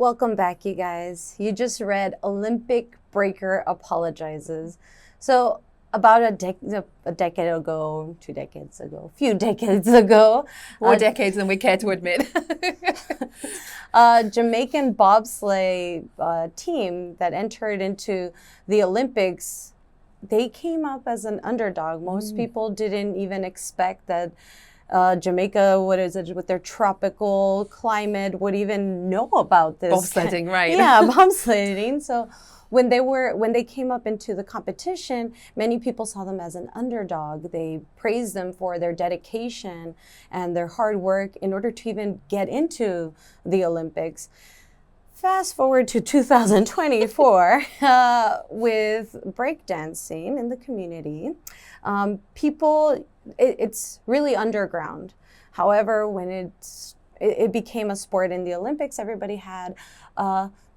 Welcome back, you guys. You just read Olympic Breaker Apologizes. So about a decade ago, 2 decades ago, a few decades ago. More decades than we care to admit. Jamaican bobsleigh team that entered into the Olympics, they came up as an underdog. Most people didn't even expect that Jamaica, with their tropical climate, would even know about this. Bobsledding, right? Yeah, bobsledding. So when they came up into the competition, many people saw them as an underdog. They praised them for their dedication and their hard work in order to even get into the Olympics. Fast forward to 2024 with breakdancing in the community. It's really underground. However, when it became a sport in the Olympics, everybody had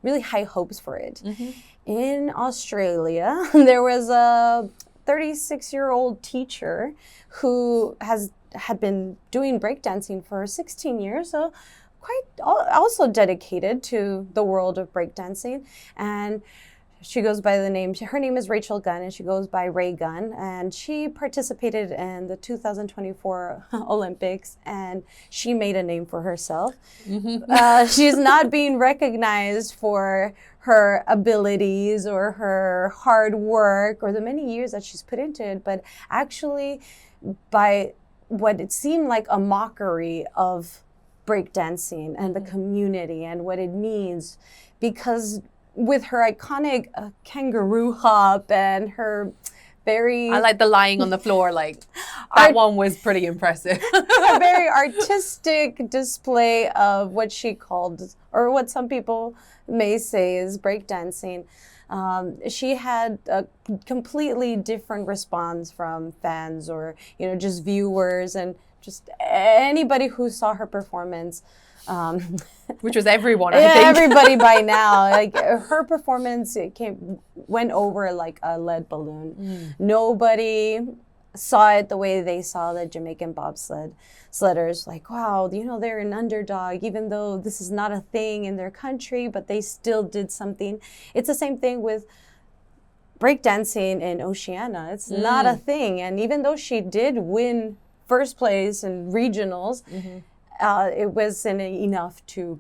really high hopes for it. In Australia, there was a 36-year-old teacher who had been doing breakdancing for 16 years, so also dedicated to the world of breakdancing. And she goes by her name is Rachel Gunn, and she goes by Ray Gunn, and she participated in the 2024 Olympics, and she made a name for herself. She's not being recognized for her abilities or her hard work or the many years that she's put into it, but actually by what it seemed like a mockery of breakdancing and the community and what it means, because with her iconic kangaroo hop and her I like the lying on the floor, that one was pretty impressive. A very artistic display of what she called, or what some people may say is breakdancing. She had a completely different response from fans or, just viewers and just anybody who saw her performance. Which was everyone, I think. Everybody by now. Her performance went over like a lead balloon. Nobody saw it the way they saw the Jamaican bobsledders. Like, wow, they're an underdog, even though this is not a thing in their country, but they still did something. It's the same thing with breakdancing in Oceania. It's not a thing. And even though she did win first place in regionals, it wasn't enough to,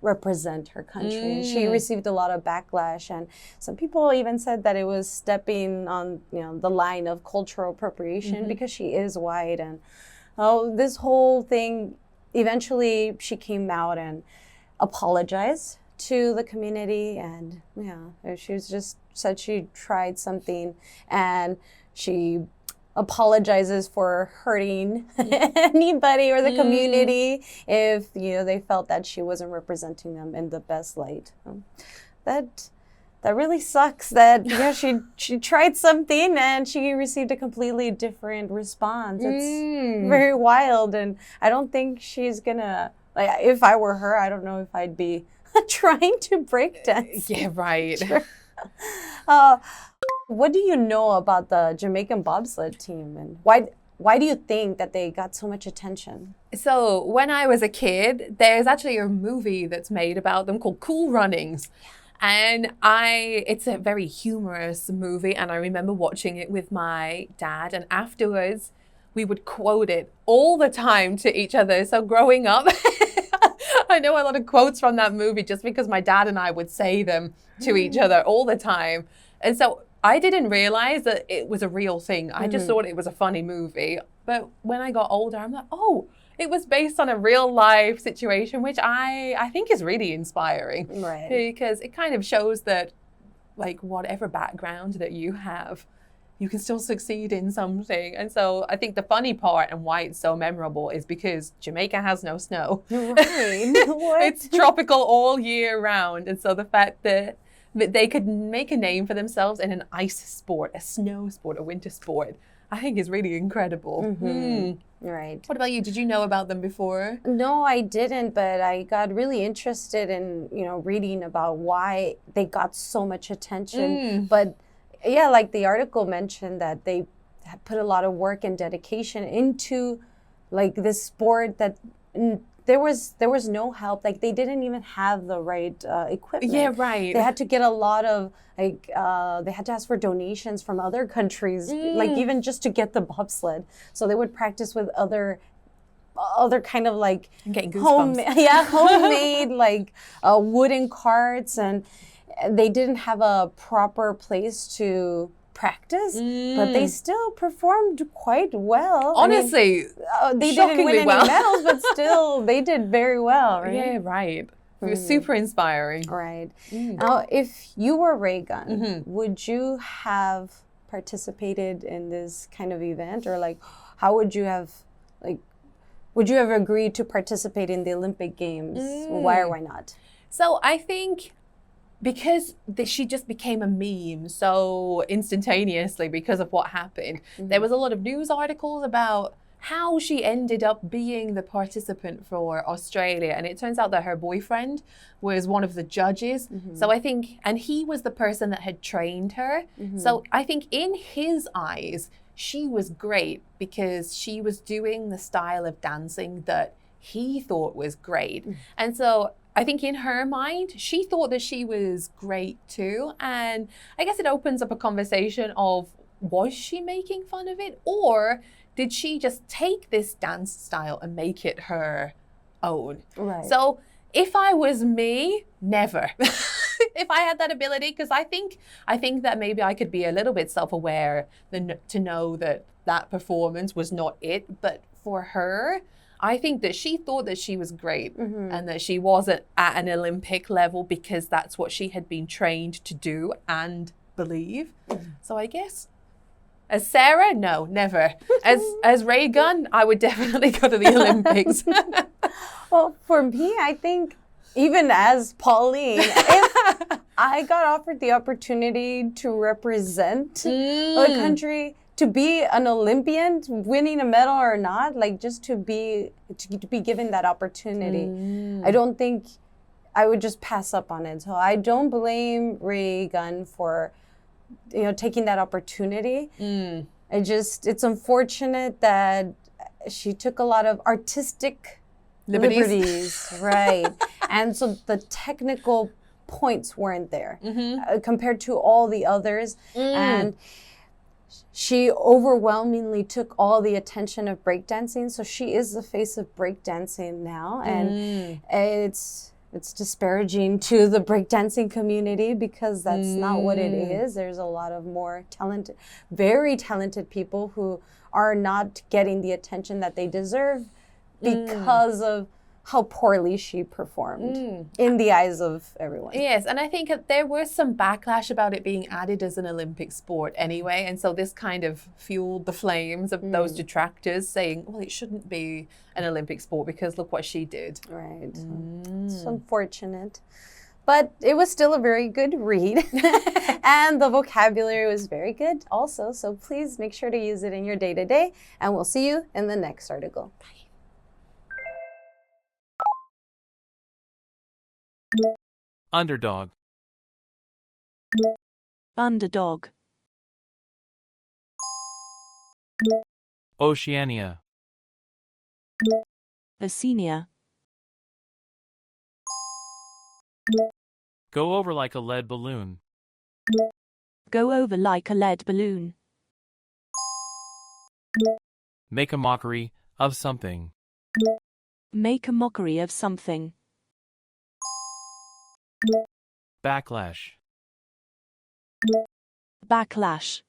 represent her country. And she received a lot of backlash. And some people even said that it was stepping on, the line of cultural appropriation because she is white. And this whole thing, eventually she came out and apologized to the community. And she was just said she tried something, and she apologizes for hurting anybody or the community if they felt that she wasn't representing them in the best light. That really sucks that she tried something and she received a completely different response. It's very wild, and I don't think she's gonna, if I were her, I don't know if I'd be trying to break dance. Yeah, right. What do you know about the Jamaican bobsled team, and why do you think that they got so much attention? So when I was a kid, there's actually a movie that's made about them called Cool Runnings. And it's a very humorous movie, and I remember watching it with my dad, and afterwards we would quote it all the time to each other. So growing up, I know a lot of quotes from that movie just because my dad and I would say them to each other all the time. And so I didn't realize that it was a real thing. I just thought it was a funny movie. But when I got older, I'm like, oh, it was based on a real life situation, which I think is really inspiring. Right. Because it kind of shows that, whatever background that you have, you can still succeed in something. And so I think the funny part and why it's so memorable is because Jamaica has no snow. Right. It's tropical all year round. And so the fact that they could make a name for themselves in an ice sport, a snow sport, a winter sport, I think is really incredible. Right. What about you? Did you know about them before? No, I didn't, but I got really interested in, reading about why they got so much attention. But yeah, like the article mentioned that they had put a lot of work and dedication into this sport that there was no help. Like they didn't even have the right equipment. Yeah, right. They had to get a lot of they had to ask for donations from other countries, like even just to get the bobsled. So they would practice with other kind of like I'm getting goosebumps. homemade like wooden carts, and they didn't have a proper place to practice, but they still performed quite well. Honestly, they didn't shockingly win any well. medals, but still they did very well, right? Yeah, right. It was super inspiring. Right. Now, if you were Ray Gunn, would you have participated in this kind of event, or like, how would you have, like, would you have agreed to participate in the Olympic Games? Why or why not? So I think because she just became a meme so instantaneously because of what happened, there was a lot of news articles about how she ended up being the participant for Australia. And it turns out that her boyfriend was one of the judges. So I think, and he was the person that had trained her. So I think in his eyes, she was great because she was doing the style of dancing that he thought was great. And so I think in her mind, she thought that she was great too. And I guess it opens up a conversation of, was she making fun of it? Or did she just take this dance style and make it her own? Right. So if I was me, never. If I had that ability, because I think that maybe I could be a little bit self-aware to know that that performance was not it. But for her, I think that she thought that she was great and that she wasn't at an Olympic level because that's what she had been trained to do and believe. So I guess as Sarah, no, never. As Ray Gunn, I would definitely go to the Olympics. Well, for me, I think even as Pauline, if I got offered the opportunity to represent the country, to be an Olympian, winning a medal or not, like just to be given that opportunity, I don't think I would just pass up on it. So I don't blame Ray Gunn for taking that opportunity. It's unfortunate that she took a lot of artistic liberties, right? And so the technical points weren't there compared to all the others. And she overwhelmingly took all the attention of breakdancing. So she is the face of breakdancing now. And it's disparaging to the breakdancing community because that's not what it is. There's a lot of more talented, very talented people who are not getting the attention that they deserve because of how poorly she performed in the eyes of everyone. Yes, and I think there was some backlash about it being added as an Olympic sport anyway, and so this kind of fueled the flames of those detractors saying, well, it shouldn't be an Olympic sport because look what she did. Right. It's unfortunate. But it was still a very good read. And the vocabulary was very good also, so please make sure to use it in your day-to-day, and we'll see you in the next article. Bye. Underdog. Underdog. Oceania. Oceania. Go over like a lead balloon. Go over like a lead balloon. Make a mockery of something. Make a mockery of something. Backlash. Backlash.